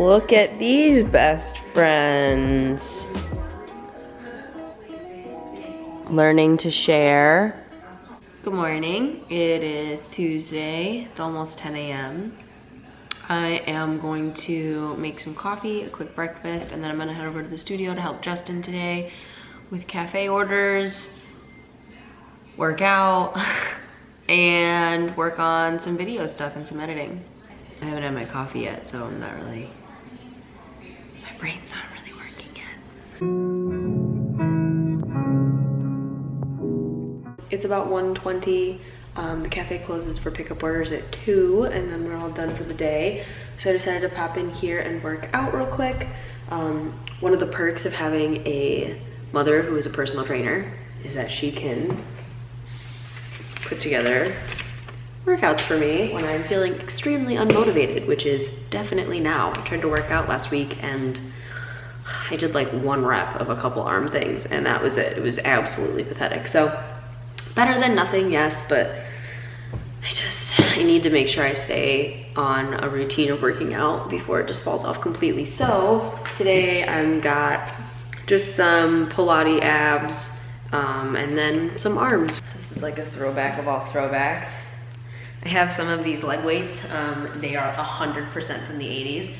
Look at these best friends. Learning to share. Good morning. It is Tuesday. It's almost 10 a.m. I am going to make some coffee, a quick breakfast, and then I'm gonna head over to the studio to help Justin today with cafe orders, work out, and work on some video stuff and some editing. I haven't had my coffee yet, so I'm not really, my brain's not really working yet. It's about 1:20. The cafe closes for pickup orders at 2, and then we're all done for the day. So I decided to pop in here and work out real quick. One of the perks of having a mother who is a personal trainer is that she can put together workouts for me when I'm feeling extremely unmotivated, which is definitely now. I tried to work out last week and I did like 1 rep of a couple arm things, and that was it. It was absolutely pathetic. So better than nothing, yes, but I need to make sure I stay on a routine of working out before it just falls off completely. So today I've got just some Pilates abs and then some arms. This is like a throwback of all throwbacks. I have some of these leg weights. They are 100% from the 80s.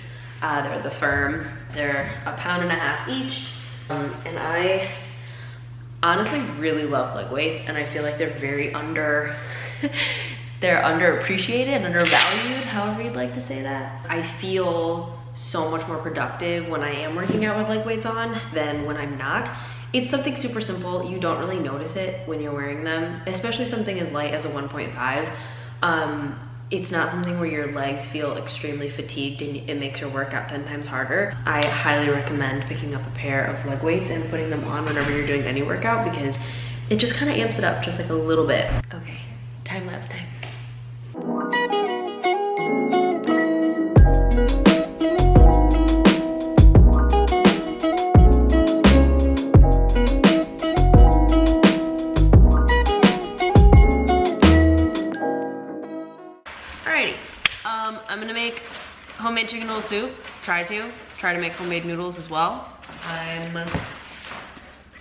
They're the Firm. They're £1.50 each. And I honestly really love leg weights, and I feel like they're very they're underappreciated and undervalued, however you'd like to say that. I feel so much more productive when I am working out with leg weights on than when I'm not. It's something super simple. You don't really notice it when you're wearing them, especially something as light as a 1.5. It's not something where your legs feel extremely fatigued and it makes your workout 10 times harder. I highly recommend picking up a pair of leg weights and putting them on whenever you're doing any workout, because it just kind of amps it up just like a little bit. Okay, time lapse time. I'm gonna make homemade chicken noodle soup. Try to make homemade noodles as well. I'm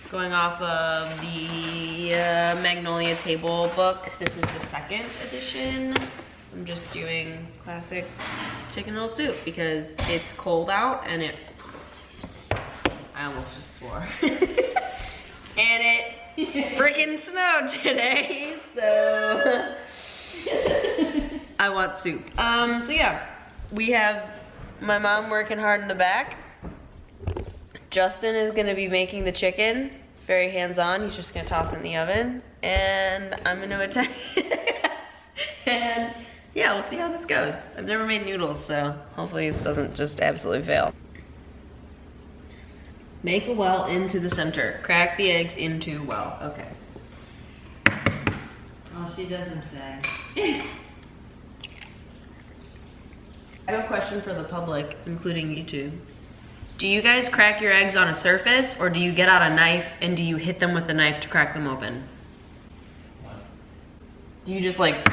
going off of the Magnolia Table book. This is the 2nd edition. I'm just doing classic chicken noodle soup because it's cold out and I almost just swore. And it freaking snowed today, so I want soup. So yeah, we have my mom working hard in the back. Justin is gonna be making the chicken, very hands-on. He's just gonna toss it in the oven, and I'm gonna attempt. And yeah, we'll see how this goes. I've never made noodles, so hopefully this doesn't just absolutely fail. Make a well into the center. Crack the eggs into well. Okay. Well, she doesn't say. I have a question for the public, including YouTube. Do you guys crack your eggs on a surface, or do you get out a knife and do you hit them with the knife to crack them open? What? Do you just like,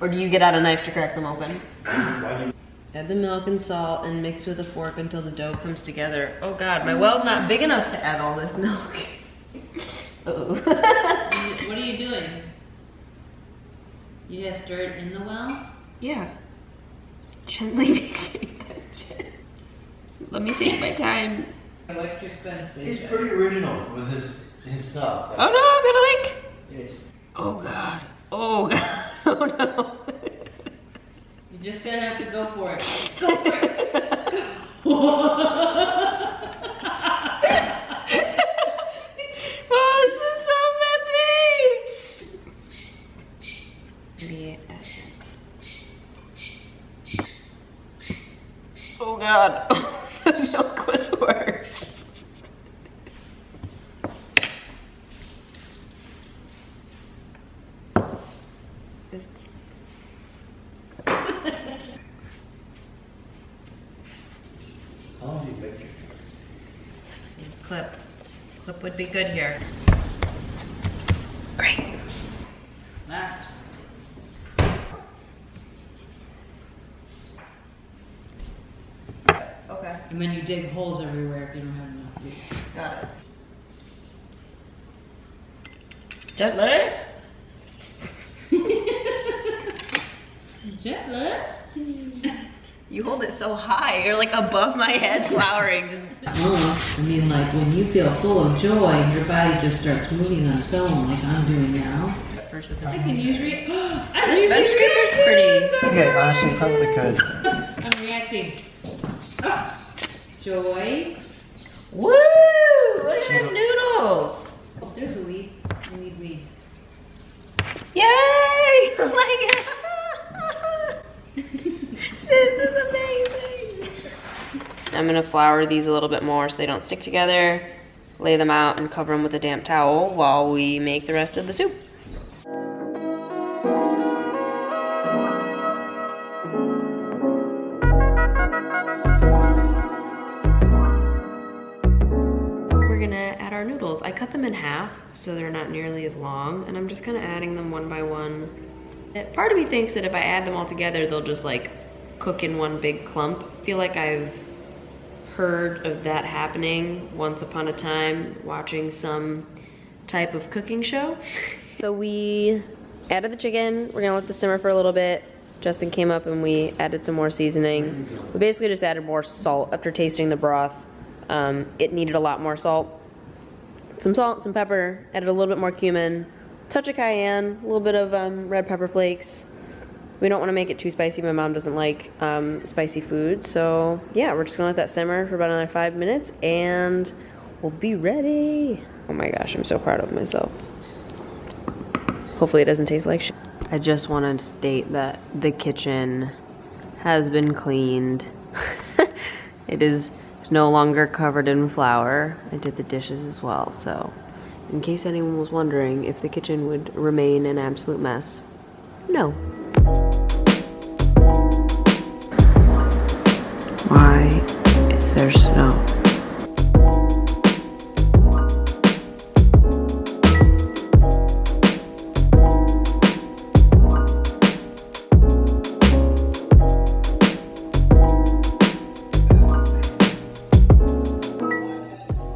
or do you get out a knife to crack them open? Add the milk and salt and mix with a fork until the dough comes together. Oh God, my well's not big enough to add all this milk. Uh-oh. What are you doing? You just stir it in the well? Yeah. Gently mixing that shit. Let me take my time. Electric fence. He's pretty original with his stuff. Oh no, I'm gonna like. It's. Oh God. Oh God. Oh no. You're just gonna have to go for it. Go for it. Go. Oh, this is so messy. Oh God. The milk was worse. How long do you bake it? Clip. Clip would be good here. Great. Last. And then you dig holes everywhere if you don't have enough glue. Got it. Gently. Gently. You hold it so high. You're like above my head flouring. Just... Oh, I mean, like when you feel full of joy and your body just starts moving on its own, like I'm doing now. I can use This bench scraper's pretty. Okay, honestly, probably could. I'm reacting. Oh. Joy. Woo! Look at them noodles. Oh, there's a weed. We need weeds. Yay! Oh my god! This is amazing. I'm gonna flour these a little bit more so they don't stick together, lay them out and cover them with a damp towel while we make the rest of the soup. We're gonna add our noodles. I cut them in half so they're not nearly as long, and I'm just kind of adding them one by one. Part of me thinks that if I add them all together, they'll just like cook in one big clump. I feel like I've heard of that happening once upon a time watching some type of cooking show. So we added the chicken. We're gonna let this simmer for a little bit. Justin came up and we added some more seasoning. We basically just added more salt after tasting the broth. It needed a lot more salt. Some salt, some pepper, added a little bit more cumin, touch of cayenne, a little bit of red pepper flakes. We don't want to make it too spicy. My mom doesn't like spicy food. So yeah, we're just gonna let that simmer for about another 5 minutes and we'll be ready. Oh my gosh, I'm so proud of myself. Hopefully it doesn't taste like shit. I just wanted to state that the kitchen has been cleaned. It is no longer covered in flour. I did the dishes as well, so in case anyone was wondering if the kitchen would remain an absolute mess, no. Why is there snow?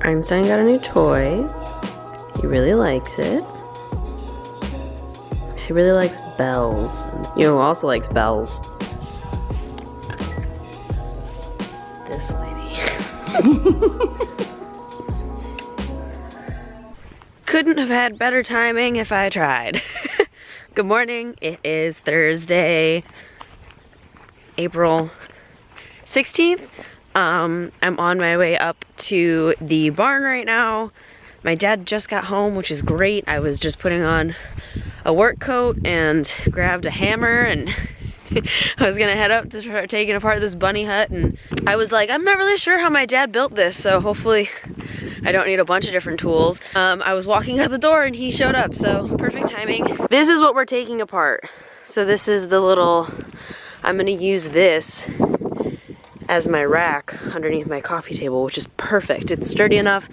Einstein got a new toy. He really likes it. He really likes bells. You know who also likes bells? This lady. Couldn't have had better timing if I tried. Good morning. It is Thursday, April 16th. I'm on my way up to the barn right now. My dad just got home, which is great. I was just putting on a work coat and grabbed a hammer and I was gonna head up to start taking apart this bunny hut, and I was like, I'm not really sure how my dad built this, so hopefully I don't need a bunch of different tools. I was walking out the door and he showed up, so perfect timing. This is what we're taking apart. So this is the little, I'm gonna use this as my rack underneath my coffee table, which is perfect. It's sturdy enough.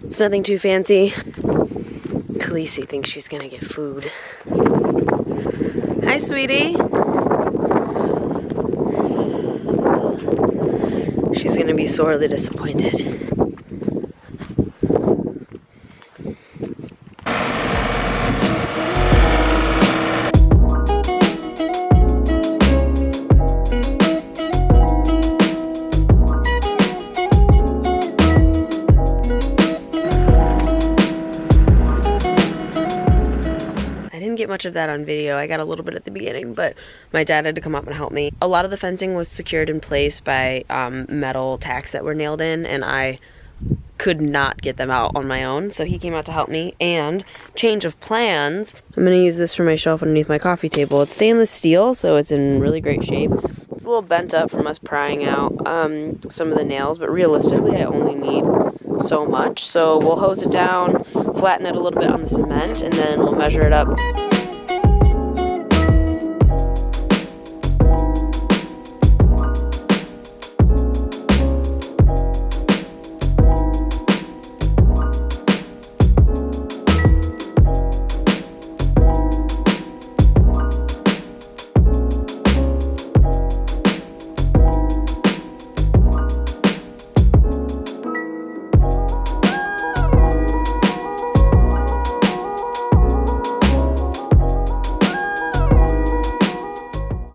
It's nothing too fancy. Khaleesi thinks she's gonna get food. Hi, sweetie. She's gonna be sorely disappointed. Get much of that on video. I got a little bit at the beginning, but my dad had to come up and help me. A lot of the fencing was secured in place by metal tacks that were nailed in, and I could not get them out on my own, so he came out to help me. And change of plans, I'm gonna use this for my shelf underneath my coffee table. It's stainless steel, so it's in really great shape. It's a little bent up from us prying out some of the nails, but realistically I only need so much. So we'll hose it down, flatten it a little bit on the cement, and then we'll measure it up.